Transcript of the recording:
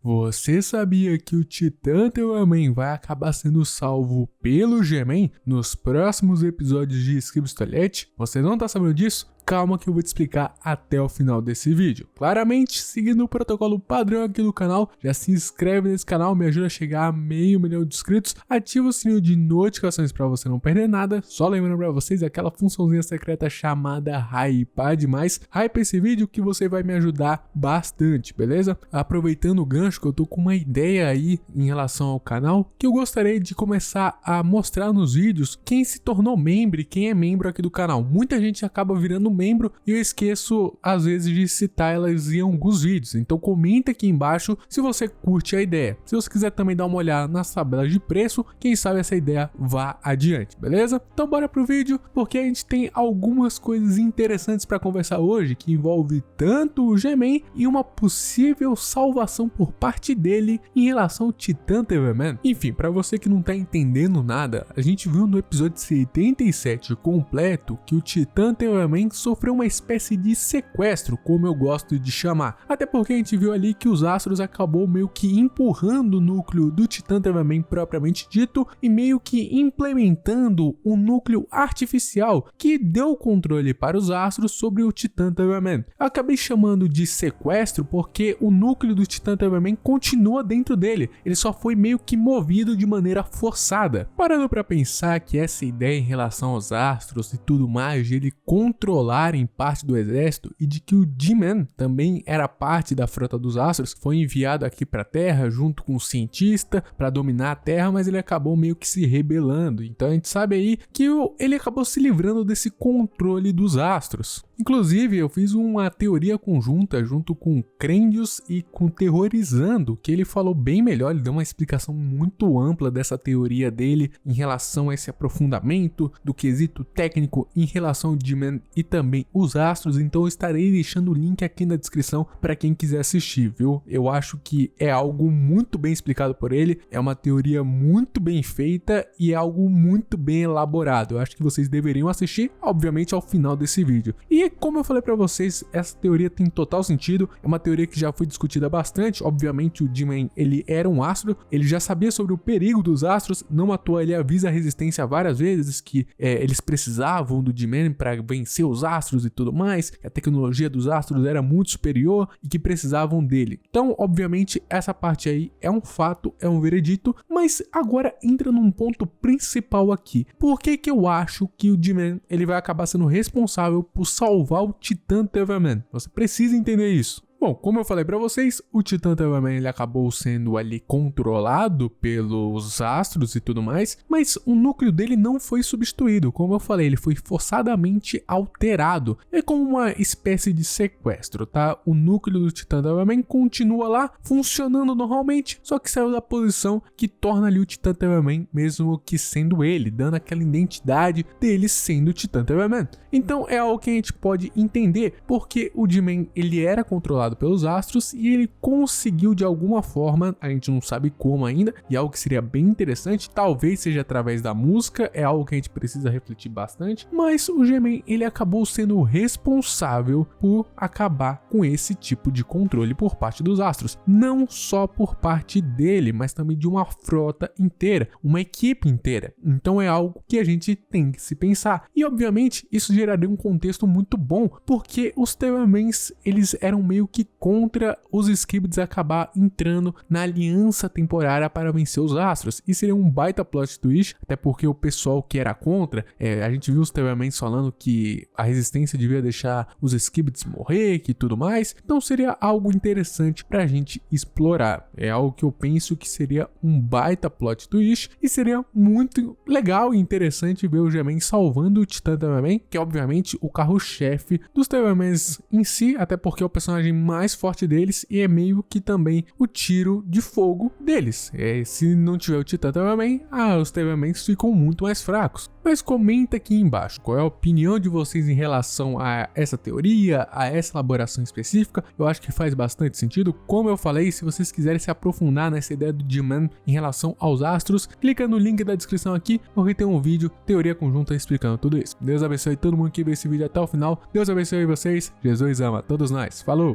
Você sabia que o Titã Telaman vai acabar sendo salvo pelo G-Man nos próximos episódios de Skibidi Toilet? Você não tá sabendo disso? Calma que eu vou te explicar até o final desse vídeo. Claramente, seguindo o protocolo padrão aqui do canal, já se inscreve nesse canal, me ajuda a chegar a 500 mil de inscritos, ativa o sininho de notificações para você não perder nada. Só lembrando para vocês aquela funçãozinha secreta chamada Hypar Demais. Hype esse vídeo que você vai me ajudar bastante, beleza? Aproveitando o gancho que eu tô com uma ideia aí em relação ao canal, que eu gostaria de começar a mostrar nos vídeos quem se tornou membro e quem é membro aqui do canal. Muita gente acaba virando membro e eu esqueço às vezes de citar elas em alguns vídeos, então comenta aqui embaixo se você curte a ideia. Se você quiser também dar uma olhada nas tabelas de preço, quem sabe essa ideia vá adiante, beleza? Então bora pro vídeo, porque a gente tem algumas coisas interessantes para conversar hoje, que envolve tanto o G-Man e uma possível salvação por parte dele em relação ao Titã Telaman. Enfim, para você que não tá entendendo nada, a gente viu no episódio 77 completo que o Titã Telaman sofreu uma espécie de sequestro, como eu gosto de chamar. Até porque a gente viu ali que os Astros acabou meio que empurrando o núcleo do Titã Telaman propriamente dito e meio que implementando um núcleo artificial que deu o controle para os Astros sobre o Titã Telaman. Eu acabei chamando de sequestro porque o núcleo do Titã Telaman continua dentro dele, ele só foi meio que movido de maneira forçada. Parando para pensar que essa ideia em relação aos Astros e tudo mais, de ele controlarem parte do exército e de que o G-Man também era parte da frota dos Astros, foi enviado aqui para a Terra junto com o cientista para dominar a Terra, mas ele acabou meio que se rebelando. Então a gente sabe aí que ele acabou se livrando desse controle dos Astros. Inclusive, eu fiz uma teoria conjunta junto com Crendios e com Terrorizando, que ele falou bem melhor, ele deu uma explicação muito ampla dessa teoria dele em relação a esse aprofundamento do quesito técnico em relação ao G-Man e também os Astros, então eu estarei deixando o link aqui na descrição para quem quiser assistir, viu? Eu acho que é algo muito bem explicado por ele, é uma teoria muito bem feita e é algo muito bem elaborado. Eu acho que vocês deveriam assistir, obviamente, ao final desse vídeo. E como eu falei pra vocês, essa teoria tem total sentido, é uma teoria que já foi discutida bastante. Obviamente o G-Man, ele era um astro, ele já sabia sobre o perigo dos astros, não à toa ele avisa a resistência várias vezes que eles precisavam do G-Man para vencer os astros e tudo mais, que a tecnologia dos astros era muito superior e que precisavam dele. Então, obviamente, essa parte aí é um fato, é um veredito, mas agora entra num ponto principal aqui. Por que que eu acho que o G-Man, ele vai acabar sendo responsável por salvar o Titã Telaman? Você precisa entender isso. Bom, como eu falei pra vocês, o Titã Telaman ele acabou sendo ali controlado pelos Astros e tudo mais, mas o núcleo dele não foi substituído. Como eu falei, ele foi forçadamente alterado. É como uma espécie de sequestro, tá? O núcleo do Titã Telaman continua lá, funcionando normalmente, só que saiu da posição que torna ali o Titã Telaman, mesmo que sendo ele, dando aquela identidade dele sendo o Titã Telaman. Então é algo que a gente pode entender, porque o G-Man ele era controlado pelos Astros e ele conseguiu de alguma forma, a gente não sabe como ainda, e algo que seria bem interessante, talvez seja através da música, é algo que a gente precisa refletir bastante, mas o G-Man ele acabou sendo responsável por acabar com esse tipo de controle por parte dos Astros, não só por parte dele, mas também de uma frota inteira, uma equipe inteira. Então é algo que a gente tem que se pensar, e obviamente isso geraria um contexto muito bom, porque os Telamans eles eram meio que contra os Skibidis acabar entrando na aliança temporária para vencer os Astros. E seria um baita plot twist, até porque o pessoal que era contra, a gente viu os Telamans falando que a resistência devia deixar os Skibidis morrer, que tudo mais. Então seria algo interessante pra gente explorar. É algo que eu penso que seria um baita plot twist e seria muito legal e interessante ver o G-Man salvando o Titã Telaman, que é obviamente o carro-chefe dos Telamans em si, até porque é o personagem mais forte deles e é meio que também o tiro de fogo deles. Se não tiver o Titã Telaman, os Telamans ficam muito mais fracos. Mas comenta aqui embaixo qual é a opinião de vocês em relação a essa teoria, a essa elaboração específica. Eu acho que faz bastante sentido. Como eu falei, se vocês quiserem se aprofundar nessa ideia do G-Man em relação aos astros, clica no link da descrição aqui, porque tem um vídeo, teoria conjunta, explicando tudo isso. Deus abençoe todo mundo que vê esse vídeo até o final. Deus abençoe vocês. Jesus ama todos nós. Falou!